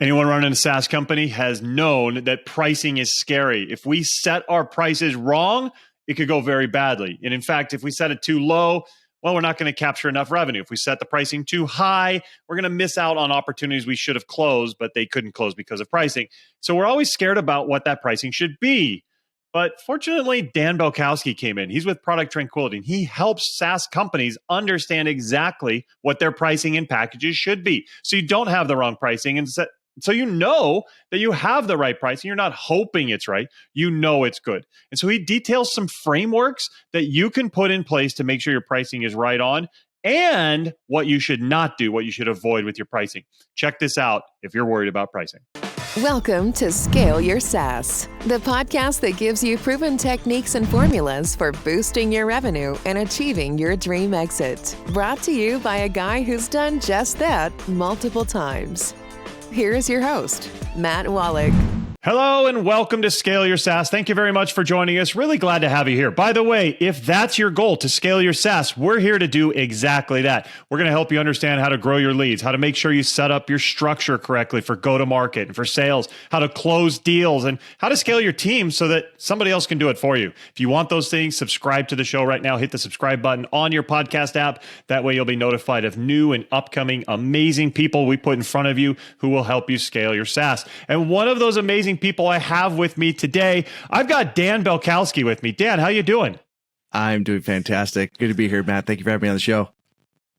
Anyone running a SaaS company has known that pricing is scary. If we set our prices wrong, it could go very badly. And in fact, if we set it too low, well, we're not going to capture enough revenue. If we set the pricing too high, we're going to miss out on opportunities we should have closed, but they couldn't close because of pricing. So we're always scared about what that pricing should be. But fortunately, Dan Balcauski came in. He's with Product Tranquility, and he helps SaaS companies understand exactly what their pricing and packages should be. So you don't have the wrong pricing, and so you know that you have the right pricing. You're not hoping it's right. You know it's good. And so he details some frameworks that you can put in place to make sure your pricing is right on, and what you should not do, what you should avoid with your pricing. Check this out if you're worried about pricing. Welcome to Scale Your SaaS, the podcast that gives you proven techniques and formulas for boosting your revenue and achieving your dream exit. Brought to you by a guy who's done just that multiple times. Here's your host, Matt Wolach. Hello and welcome to Scale Your SaaS. Thank you very much for joining us. Really glad to have you here. By the way, if that's your goal to scale your SaaS, we're here to do exactly that. We're going to help you understand how to grow your leads, how to make sure you set up your structure correctly for go-to-market and for sales, how to close deals, and how to scale your team so that somebody else can do it for you. If you want those things, subscribe to the show right now. Hit the subscribe button on your podcast app. That way you'll be notified of new and upcoming amazing people we put in front of you who will help you scale your SaaS. And one of those amazing people I have with me today, I've got Dan Balcauski with me. Dan, how you doing? I'm doing fantastic. Good to be here, Matt. Thank you for having me on the show.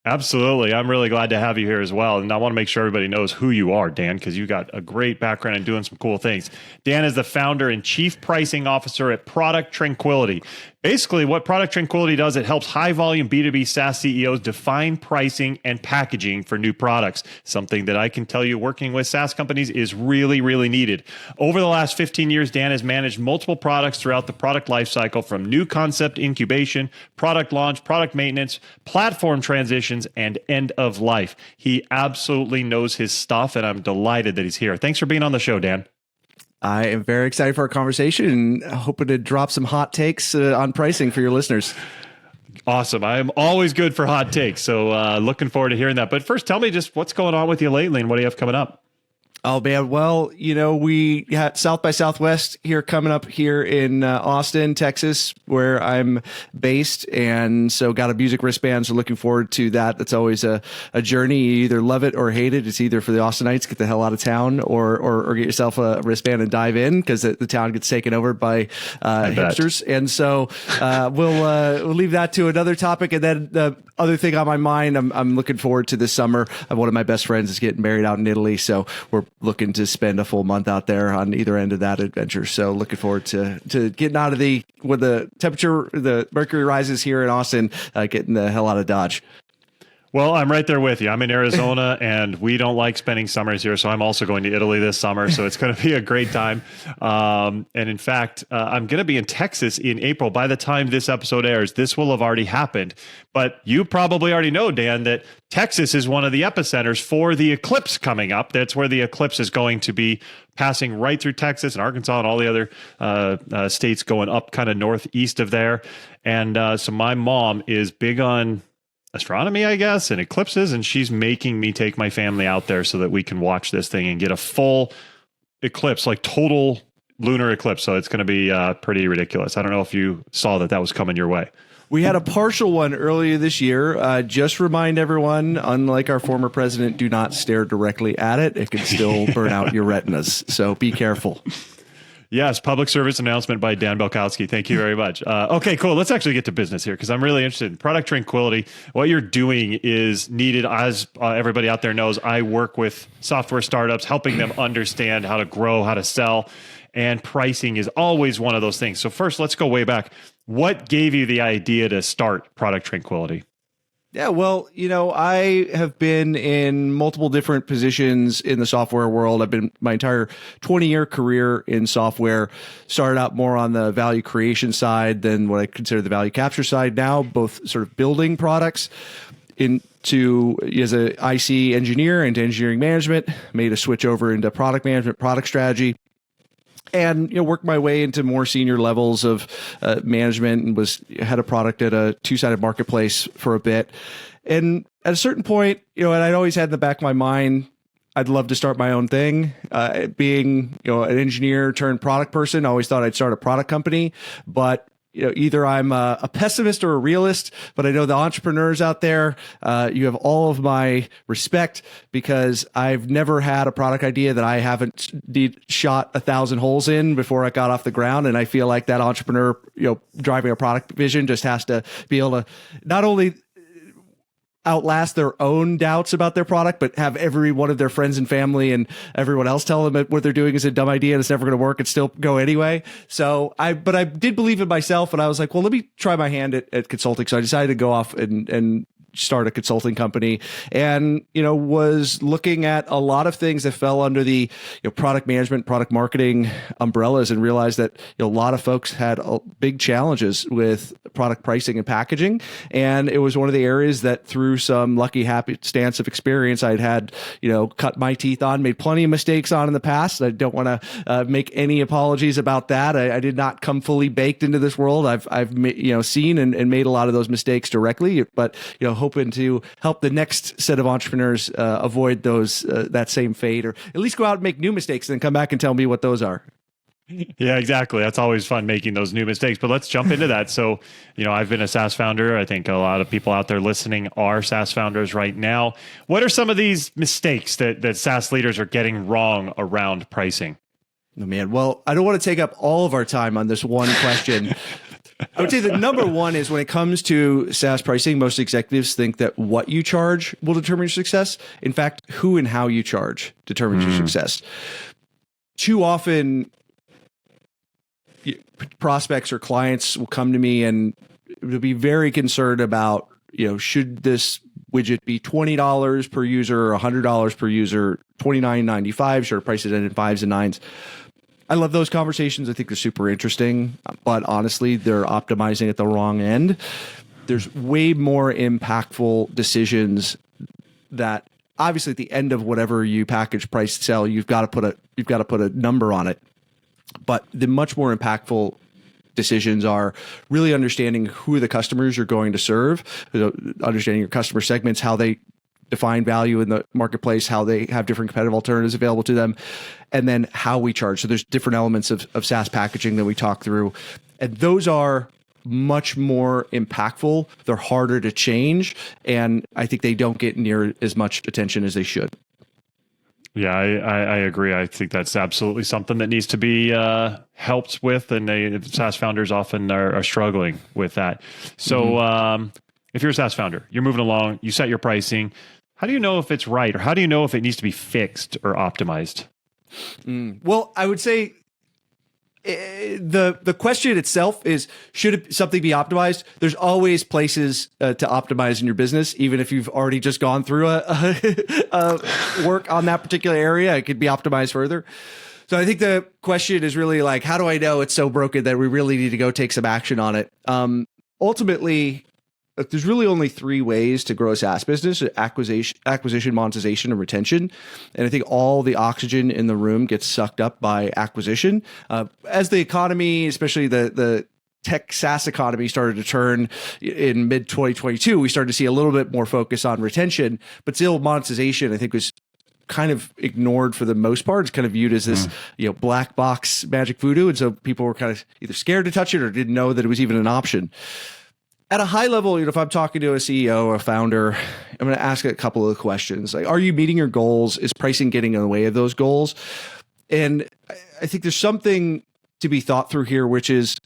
Absolutely. I'm really glad to have you here as well. And I want to make sure everybody knows who you are, Dan, because you got a great background in doing some cool things. Dan is the founder and chief pricing officer at Product Tranquility. Basically, what Product Tranquility does, it helps high-volume B2B SaaS CEOs define pricing and packaging for new products, something that I can tell you working with SaaS companies is really, really needed. Over the last 15 years, Dan has managed multiple products throughout the product lifecycle, from new concept incubation, product launch, product maintenance, platform transitions, and end of life. He absolutely knows his stuff, and I'm delighted that he's here. Thanks for being on the show, Dan. I am very excited for our conversation and hoping to drop some hot takes on pricing for your listeners. Awesome. I'm always good for hot takes, so looking forward to hearing that. But first, tell me just what's going on with you lately and what do you have coming up? Oh, man. Well, we had South by Southwest here coming up here in Austin, Texas, where I'm based. And so got a music wristband. So looking forward to that. That's always a journey. You either love it or hate it. It's either for the Austinites, get the hell out of town, or get yourself a wristband and dive in because the town gets taken over by hipsters. And so we'll leave that to another topic. And then the other thing on my mind, I'm looking forward to this summer. One of my best friends is getting married out in Italy. So we're looking to spend a full month out there on either end of that adventure. So looking forward to getting out of when the temperature, the mercury rises here in Austin, getting the hell out of Dodge. Well, I'm right there with you. I'm in Arizona, and we don't like spending summers here, so I'm also going to Italy this summer, so it's going to be a great time. And in fact, I'm going to be in Texas in April. By the time this episode airs, this will have already happened. But you probably already know, Dan, that Texas is one of the epicenters for the eclipse coming up. That's where the eclipse is going to be passing right through Texas and Arkansas and all the other states going up kind of northeast of there. And so my mom is big on astronomy, I guess, and eclipses, and she's making me take my family out there so that we can watch this thing and get a full eclipse, like total lunar eclipse. So it's going to be pretty ridiculous. I don't know if you saw that was coming your way. We had a partial one earlier this year. Just remind everyone, unlike our former president, do not stare directly at it. It can still burn out your retinas. So be careful. Yes, public service announcement by Dan Balcauski. Thank you very much. Okay, cool. Let's actually get to business here because I'm really interested in Product Tranquility. What you're doing is needed. As everybody out there knows, I work with software startups, helping them understand how to grow, how to sell, and pricing is always one of those things. So first, let's go way back. What gave you the idea to start Product Tranquility? Yeah, well, I have been in multiple different positions in the software world. I've been my entire 20-year career in software. Started out more on the value creation side than what I consider the value capture side now, both sort of building products into as an IC engineer into engineering management, made a switch over into product management, product strategy. And worked my way into more senior levels of management, and was head of product at a two-sided marketplace for a bit. And at a certain point, and I'd always had in the back of my mind, I'd love to start my own thing. Being, an engineer turned product person, I always thought I'd start a product company, but either I'm a pessimist or a realist, but I know the entrepreneurs out there, you have all of my respect, because I've never had a product idea that I haven't shot 1,000 holes in before I got off the ground. And I feel like that entrepreneur, driving a product vision just has to be able to not only outlast their own doubts about their product, but have every one of their friends and family and everyone else tell them that what they're doing is a dumb idea and it's never going to work and still go anyway. But I did believe in myself, and I was like, well, let me try my hand at consulting. So I decided to go off and start a consulting company, and was looking at a lot of things that fell under the product management, product marketing umbrellas, and realized that a lot of folks had big challenges with product pricing and packaging. And it was one of the areas that, through some lucky happenstance of experience, I'd had cut my teeth on, made plenty of mistakes on in the past. I don't want to make any apologies about that. I did not come fully baked into this world. I've seen and made a lot of those mistakes directly, but hoping to help the next set of entrepreneurs avoid that same fate, or at least go out and make new mistakes and then come back and tell me what those are. Yeah, exactly. That's always fun, making those new mistakes. But let's jump into that. So, I've been a SaaS founder. I think a lot of people out there listening are SaaS founders right now. What are some of these mistakes that SaaS leaders are getting wrong around pricing? Oh, man. Well, I don't want to take up all of our time on this one question. I would say that number one is, when it comes to SaaS pricing, most executives think that what you charge will determine your success. In fact, who and how you charge determines your success. Too often, prospects or clients will come to me and will be very concerned about, should this widget be $20 per user, or $100 per user, $29.95, should our prices end in 5s and 9s? I love those conversations. I think they're super interesting, but honestly, they're optimizing at the wrong end. There's way more impactful decisions that, obviously, at the end of whatever you package, price, sell, you've got to put a number on it. But the much more impactful decisions are really understanding who the customers you're going to serve, understanding your customer segments, how they define value in the marketplace, how they have different competitive alternatives available to them, and then how we charge. So there's different elements of SaaS packaging that we talk through, and those are much more impactful. They're harder to change, and I think they don't get near as much attention as they should. Yeah, I agree. I think that's absolutely something that needs to be helped with, and SaaS founders often are struggling with that. So if you're a SaaS founder, you're moving along, you set your pricing. How do you know if it's right, or how do you know if it needs to be fixed or optimized? Well, I would say the question itself is, should something be optimized? There's always places to optimize in your business, even if you've already just gone through a work on that particular area. It could be optimized further. So I think the question is really like, how do I know it's so broken that we really need to go take some action on it? Ultimately, there's really only 3 ways to grow a SaaS business: acquisition, monetization, and retention. And I think all the oxygen in the room gets sucked up by acquisition. As the economy, especially the tech SaaS economy, started to turn in mid 2022, we started to see a little bit more focus on retention, but still monetization, I think, was kind of ignored for the most part. It's kind of viewed as this, black box magic voodoo. And so people were kind of either scared to touch it or didn't know that it was even an option. At a high level, if I'm talking to a CEO or a founder, I'm going to ask a couple of questions. Like, are you meeting your goals? Is pricing getting in the way of those goals? And I think there's something to be thought through here, which is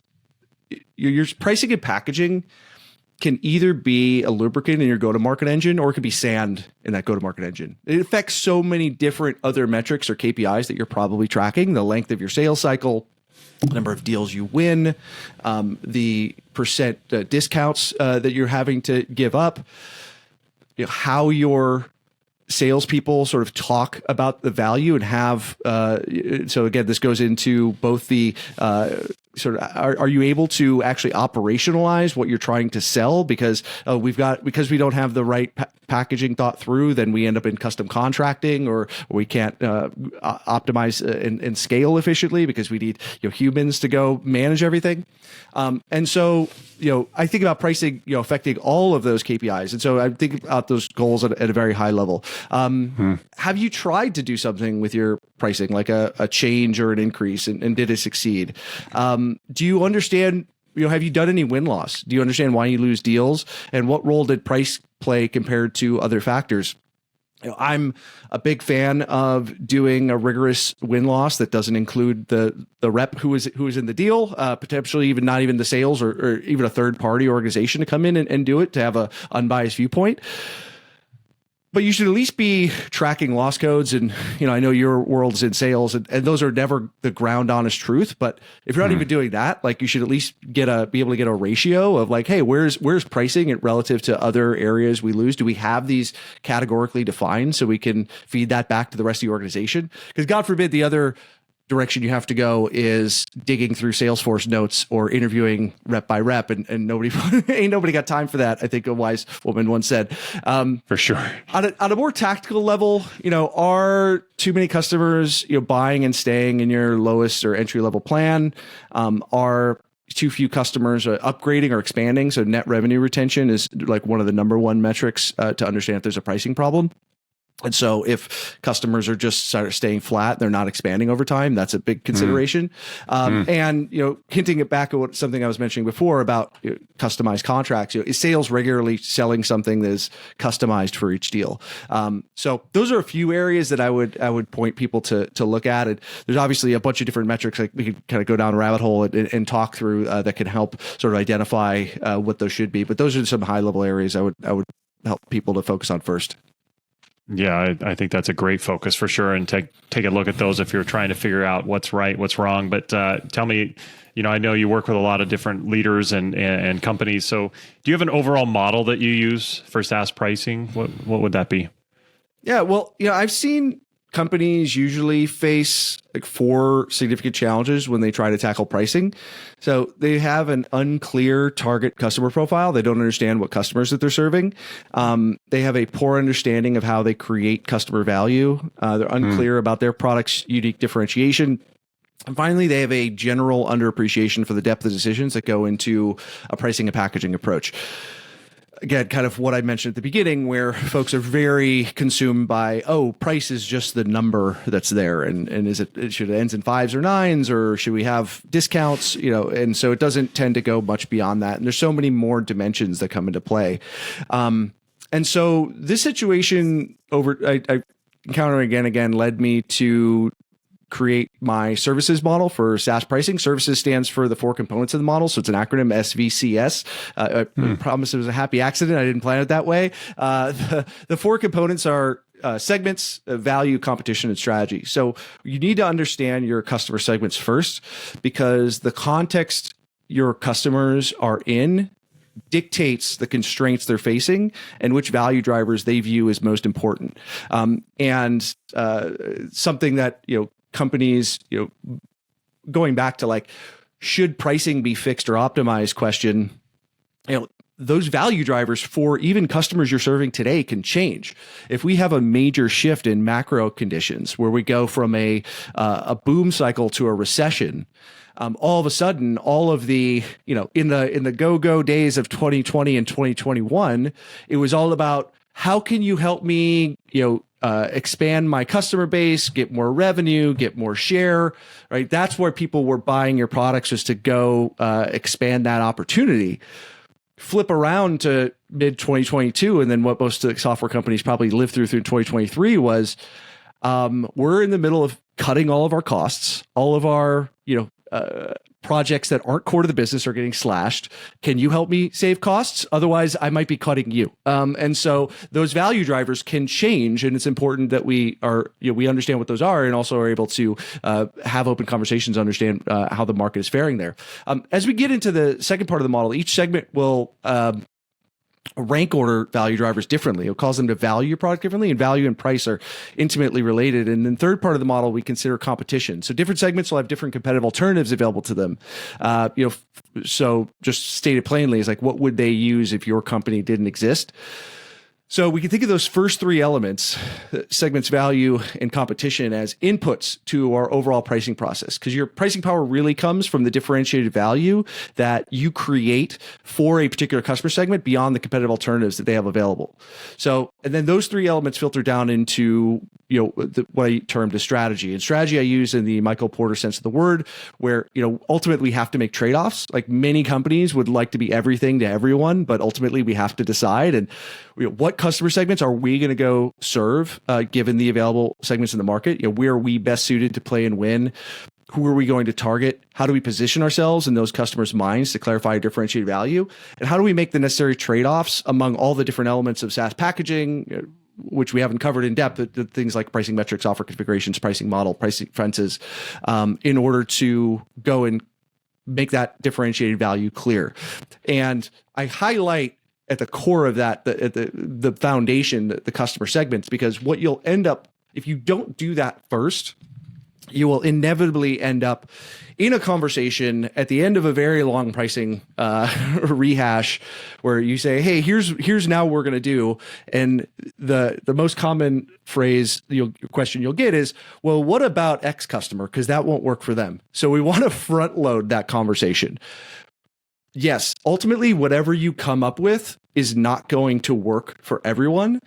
your pricing and packaging can either be a lubricant in your go-to-market engine, or it could be sand in that go-to-market engine. It affects so many different other metrics or KPIs that you're probably tracking: the length of your sales cycle, the number of deals you win, the percent discounts that you're having to give up, how your salespeople sort of talk about the value and have. So again, this goes into both the sort of, are you able to actually operationalize what you're trying to sell? Because we don't have the right packaging thought through, then we end up in custom contracting, or we can't optimize and scale efficiently because we need humans to go manage everything. And so I think about pricing affecting all of those KPIs, and so I think about those goals at a very high level. Have you tried to do something with your pricing, like a change or an increase, and did it succeed? Do you understand? Have you done any win-loss? Do you understand why you lose deals, and what role did price play compared to other factors? I'm a big fan of doing a rigorous win-loss that doesn't include the rep who is in the deal, potentially even not even the sales or even a third-party organization to come in and do it, to have a unbiased viewpoint. But you should at least be tracking loss codes. And, I know your world is in sales, and those are never the ground honest truth. But if you're not even doing that, like, you should at least be able to get a ratio of like, hey, where's pricing relative to other areas we lose? Do we have these categorically defined so we can feed that back to the rest of the organization? Because God forbid the other direction you have to go is digging through Salesforce notes or interviewing rep by rep, and nobody got time for that. I think a wise woman once said. For sure. On a more tactical level, are too many customers buying and staying in your lowest or entry level plan? Are too few customers upgrading or expanding? So net revenue retention is like one of the number one metrics to understand if there's a pricing problem. And so if customers are just sort of staying flat, they're not expanding over time, that's a big consideration. And, hinting it back at something I was mentioning before about customized contracts, is sales regularly selling something that is customized for each deal? So those are a few areas that I would point people to look at. And there's obviously a bunch of different metrics, like we could kind of go down a rabbit hole and talk through that can help sort of identify what those should be. But those are some high level areas I would help people to focus on first. Yeah, I think that's a great focus for sure, and take a look at those if you're trying to figure out what's right, what's wrong. But tell me, I know you work with a lot of different leaders and companies. So do you have an overall model that you use for SaaS pricing? What would that be? Yeah, well, I've seen companies usually face like 4 significant challenges when they try to tackle pricing. So they have an unclear target customer profile. They don't understand what customers that they're serving. They have a poor understanding of how they create customer value. They're unclear about their product's unique differentiation. And finally, they have a general underappreciation for the depth of decisions that go into a pricing and packaging approach. Again, kind of what I mentioned at the beginning, where folks are very consumed by, price is just the number that's there, and should it ends in 5s or 9s, or should we have discounts? And so it doesn't tend to go much beyond that. And there's so many more dimensions that come into play. And so this situation I encounter again led me to create my services model for SaaS pricing. Services stands for the 4 components of the model. So it's an acronym, SVCS. I promise it was a happy accident. I didn't plan it that way. The 4 components are segments, value, competition, and strategy. So you need to understand your customer segments first, because the context your customers are in dictates the constraints they're facing and which value drivers they view as most important. And something that, companies, going back to like, should pricing be fixed or optimized question, those value drivers for even customers you're serving today can change. If we have a major shift in macro conditions where we go from a boom cycle to a recession, all of a sudden, all of the, in the go-go days of 2020 and 2021, it was all about, how can you help me, expand my customer base, get more revenue, get more share, right? That's where people were buying your products, was to go expand that opportunity. Flip around to mid 2022, and then what most of the software companies probably lived through 2023 was, we're in the middle of cutting all of our costs, all of our, projects that aren't core to the business are getting slashed. Can you help me save costs? Otherwise, I might be cutting you. And so those value drivers can change, and it's important that we understand what those are, and also are able to have open conversations, understand how the market is faring there. As we get into the second part of the model, each segment will rank order value drivers differently. It calls them to value your product differently, and value and price are intimately related. And then third part of the model, we consider competition. So different segments will have different competitive alternatives available to them. So just stated plainly, is like, what would they use if your company didn't exist? So we can think of those first three elements, segments, value, and competition, as inputs to our overall pricing process, because your pricing power really comes from the differentiated value that you create for a particular customer segment beyond the competitive alternatives that they have available. So, and then those three elements filter down into, what I termed a strategy. And strategy I use in the Michael Porter sense of the word, where, ultimately we have to make trade-offs. Like many companies would like to be everything to everyone, but ultimately we have to decide. And what customer segments are we going to go serve, given the available segments in the market? Where are we best suited to play and win? Who are we going to target? How do we position ourselves in those customers' minds to clarify a differentiated value? And how do we make the necessary trade-offs among all the different elements of SaaS packaging, which we haven't covered in depth, the things like pricing metrics, offer configurations, pricing model, pricing preferences, in order to go and make that differentiated value clear. And I highlight at the core of that, the foundation, the customer segments, because what you'll end up, if you don't do that first, you will inevitably end up in a conversation at the end of a very long pricing rehash where you say, hey, here's now what we're going to do. And the most common phrase, question you'll get is, well, what about X customer? Because that won't work for them. So we want to front load that conversation. Yes, ultimately, whatever you come up with is not going to work for everyone,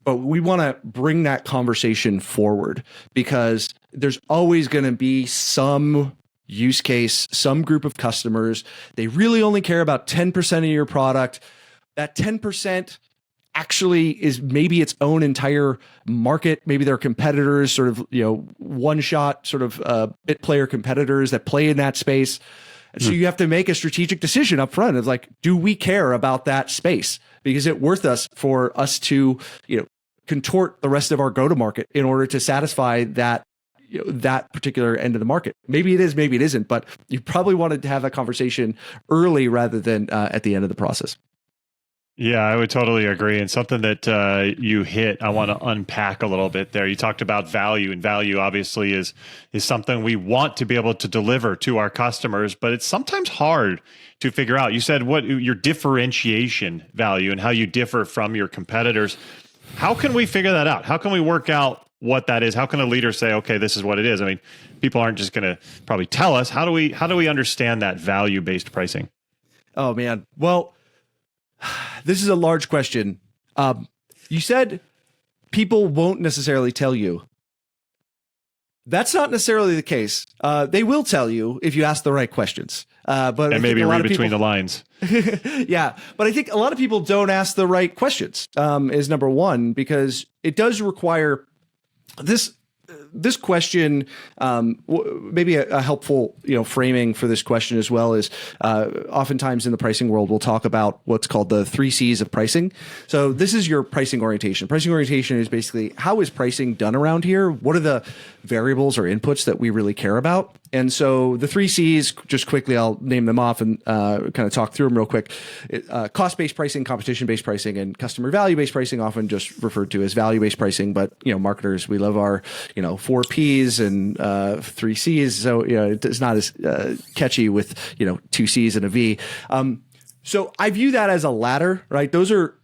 but we want to bring that conversation forward because there's always going to be some use case, some group of customers. They really only care about 10% of your product. That 10% actually is maybe its own entire market. Maybe they're competitors, sort of, one-shot sort of bit player competitors that play in that space. And so you have to make a strategic decision up front of like, do we care about that space? Because it's worth us for us to, contort the rest of our go-to-market in order to satisfy that, that particular end of the market. Maybe it is, maybe it isn't, but you probably wanted to have that conversation early rather than at the end of the process. Yeah, I would totally agree. And something that you hit, I want to unpack a little bit there. You talked about value, and value obviously is something we want to be able to deliver to our customers, but it's sometimes hard to figure out. You said what your differentiation value and how you differ from your competitors. How can we figure that out? How can we work out what that is? How can a leader say, okay, this is what it is? I mean, people aren't just going to probably tell us. How do we understand that value-based pricing? Oh man. Well, this is a large question. You said people won't necessarily tell you. That's not necessarily the case. They will tell you if you ask the right questions. But and maybe read between the lines. Yeah, but I think a lot of people don't ask the right questions. Is number one, because it does require this question. Maybe a helpful framing for this question as well is oftentimes in the pricing world we'll talk about what's called the 3 C's of pricing. So this is your pricing orientation. Pricing orientation is basically how is pricing done around here? What are the variables or inputs that we really care about? And so the 3 C's, just quickly, I'll name them off and kind of talk through them real quick. Cost-based pricing, competition-based pricing, and customer value-based pricing, often just referred to as value-based pricing. But marketers, we love our 4 P's and 3 C's. So it's not as catchy with 2 C's and a V. So I view that as a ladder, right? Those are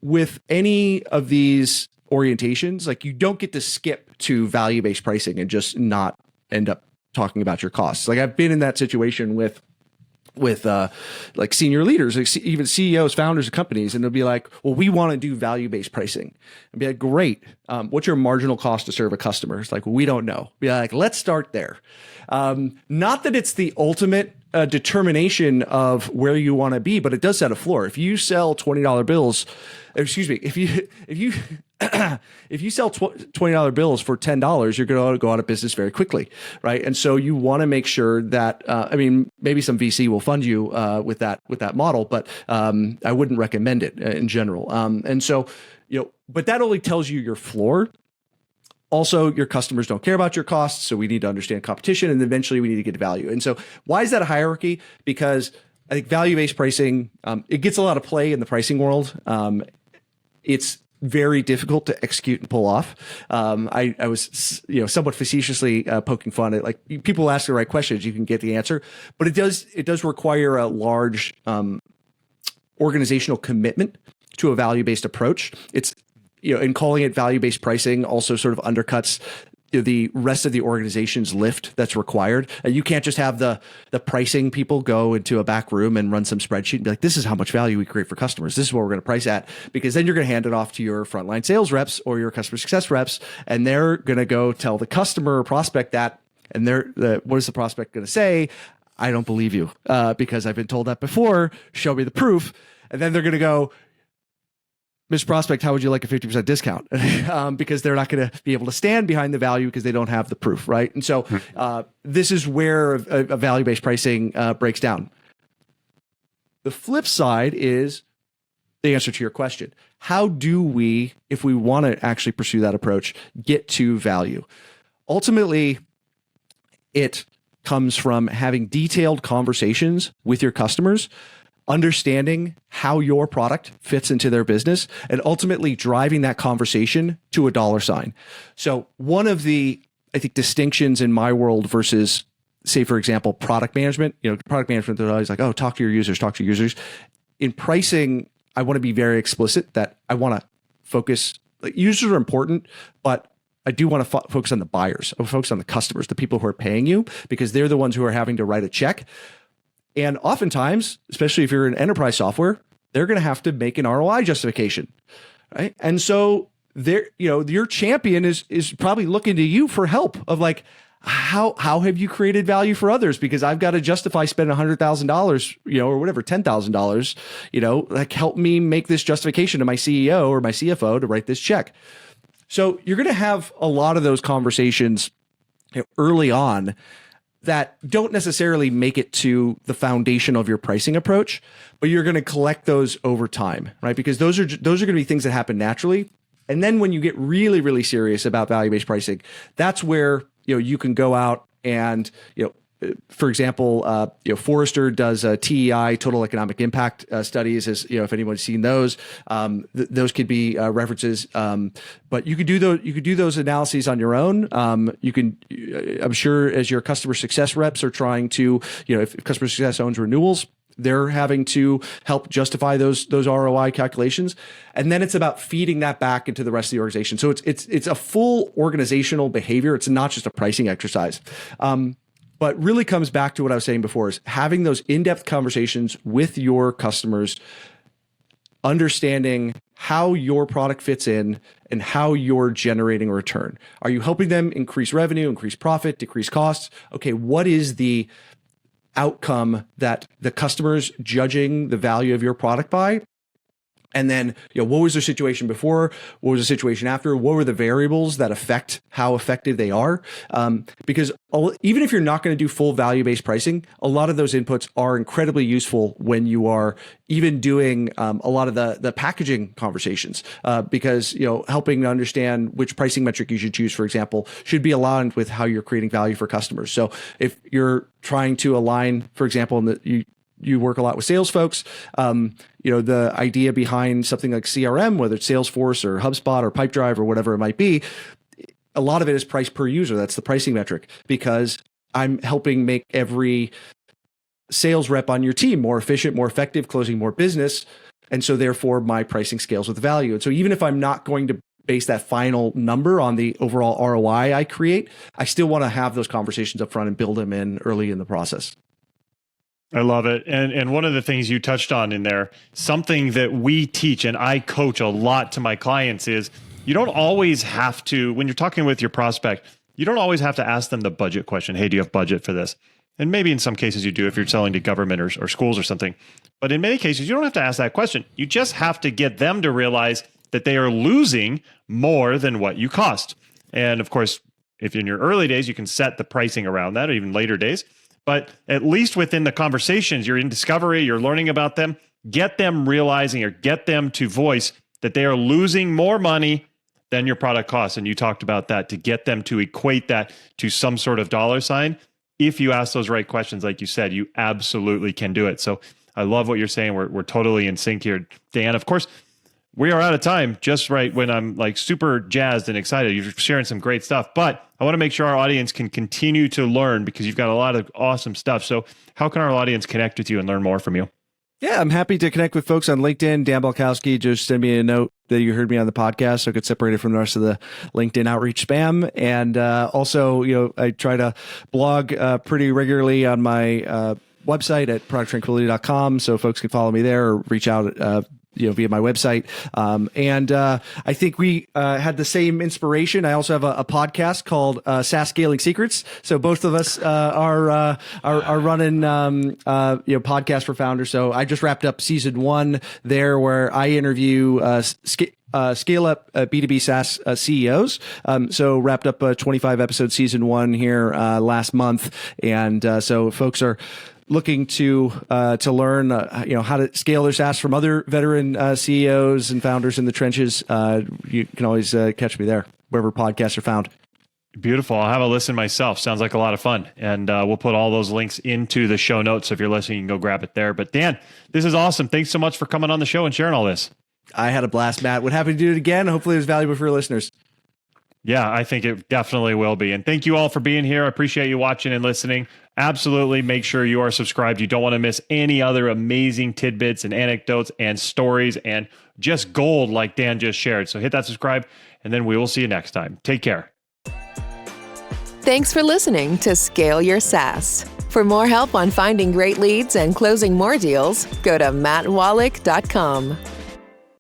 with any of these orientations, like you don't get to skip to value-based pricing and just not end up talking about your costs. Like I've been in that situation with like senior leaders, like even CEOs, founders of companies, and they'll be like, well, we want to do value-based pricing. And be like, great. What's your marginal cost to serve a customer? It's like, well, we don't know. Be like, let's start there. Not that it's the ultimate determination of where you want to be, but it does set a floor. If you sell $20 bills, if you sell $20 bills for $10, you're going to go out of business very quickly, right? And so you want to make sure that maybe some VC will fund you with that model, but I wouldn't recommend it in general. And so but that only tells you your floor. Also, your customers don't care about your costs, so we need to understand competition, and eventually we need to get value. And so why is that a hierarchy? Because I think value-based pricing, it gets a lot of play in the pricing world. It's very difficult to execute and pull off. I was, somewhat facetiously poking fun at like people ask the right questions, you can get the answer, but it does require a large organizational commitment to a value-based approach. It's, and calling it value-based pricing also sort of undercuts the rest of the organization's lift that's required. You can't just have the pricing people go into a back room and run some spreadsheet and be like, this is how much value we create for customers. This is what we're going to price at, because then you're going to hand it off to your frontline sales reps or your customer success reps, and they're going to go tell the customer or prospect that, and what is the prospect going to say? I don't believe you because I've been told that before. Show me the proof. And then they're going to go, Mr. Prospect, how would you like a 50% discount? Because they're not going to be able to stand behind the value because they don't have the proof, right? And so this is where a value-based pricing breaks down. The flip side is the answer to your question. How do we, if we want to actually pursue that approach, get to value? Ultimately, it comes from having detailed conversations with your customers, understanding how your product fits into their business, and ultimately driving that conversation to a dollar sign. So one of the, I think, distinctions in my world versus, say, for example, product management, product management, they're always like, oh, talk to your users. In pricing, I want to be very explicit that I want to focus, like, users are important, but I do want to focus on the buyers. I focus on the customers, the people who are paying you, because they're the ones who are having to write a check. And oftentimes, especially if you're in enterprise software, they're going to have to make an ROI justification, right? And so your champion is probably looking to you for help of like, how have you created value for others? Because I've got to justify spending $100,000, or whatever, $10,000, like, help me make this justification to my CEO or my CFO to write this check. So you're going to have a lot of those conversations early on that don't necessarily make it to the foundation of your pricing approach, but you're going to collect those over time, right? Because those are going to be things that happen naturally. And then when you get really, really serious about value-based pricing, that's where you can go out and for example, Forrester does TEI, total economic impact studies. As if anyone's seen those, those could be references. But you could do those. You could do those analyses on your own. You can, I'm sure, as your customer success reps are trying to, if customer success owns renewals, they're having to help justify those ROI calculations, and then it's about feeding that back into the rest of the organization. So it's a full organizational behavior. It's not just a pricing exercise. But really comes back to what I was saying before, is having those in-depth conversations with your customers, understanding how your product fits in and how you're generating a return. Are you helping them increase revenue, increase profit, decrease costs? Okay, what is the outcome that the customer's judging the value of your product by? And then, what was their situation before? What was the situation after? What were the variables that affect how effective they are? Because even if you're not going to do full value-based pricing, a lot of those inputs are incredibly useful when you are even doing a lot of the packaging conversations. Because helping to understand which pricing metric you should choose, for example, should be aligned with how you're creating value for customers. So if you're trying to align, for example, you work a lot with sales folks. The idea behind something like CRM, whether it's Salesforce or HubSpot or Pipedrive or whatever it might be, a lot of it is price per user. That's the pricing metric, because I'm helping make every sales rep on your team more efficient, more effective, closing more business. And so therefore my pricing scales with value. And so even if I'm not going to base that final number on the overall ROI I create, I still want to have those conversations up front and build them in early in the process. I love it. And one of the things you touched on in there, something that we teach and I coach a lot to my clients, is you don't always have to, when you're talking with your prospect, you don't always have to ask them the budget question. Hey, do you have budget for this? And maybe in some cases you do if you're selling to government or schools or something. But in many cases, you don't have to ask that question. You just have to get them to realize that they are losing more than what you cost. And of course, if in your early days, you can set the pricing around that, or even later days. But at least within the conversations, you're in discovery, you're learning about them, get them realizing or get them to voice that they are losing more money than your product costs. And you talked about that, to get them to equate that to some sort of dollar sign. If you ask those right questions, like you said, you absolutely can do it. So I love what you're saying. We're totally in sync here, Dan. Of course, we are out of time just right when I'm like super jazzed and excited. You're sharing some great stuff, but I want to make sure our audience can continue to learn, because you've got a lot of awesome stuff. So how can our audience connect with you and learn more from you? Yeah, I'm happy to connect with folks on LinkedIn. Dan Balcauski, just send me a note that you heard me on the podcast so I could separate it from the rest of the LinkedIn outreach spam. And also, I try to blog pretty regularly on my website at producttranquility.com, so folks can follow me there or reach out via my website. And I think we had the same inspiration. I also have a podcast called SaaS Scaling Secrets. So both of us are running podcasts for founders. So I just wrapped up season 1 there, where I interview scale up B2B SaaS CEOs. So wrapped up a 25 episode season 1 here last month, and so folks are looking to learn how to scale their SaaS from other veteran CEOs and founders in the trenches. You can always catch me there wherever podcasts are found. Beautiful. I'll have a listen myself. Sounds like a lot of fun. And we'll put all those links into the show notes. So if you're listening, you can go grab it there. But Dan, this is awesome. Thanks so much for coming on the show and sharing all this. I had a blast, Matt. Would happy to do it again. Hopefully it was valuable for your listeners. Yeah, I think it definitely will be. And thank you all for being here. I appreciate you watching and listening. Absolutely make sure you are subscribed. You don't want to miss any other amazing tidbits and anecdotes and stories and just gold like Dan just shared. So hit that subscribe, and then we will see you next time. Take care. Thanks for listening to Scale Your SaaS. For more help on finding great leads and closing more deals, go to mattwolach.com.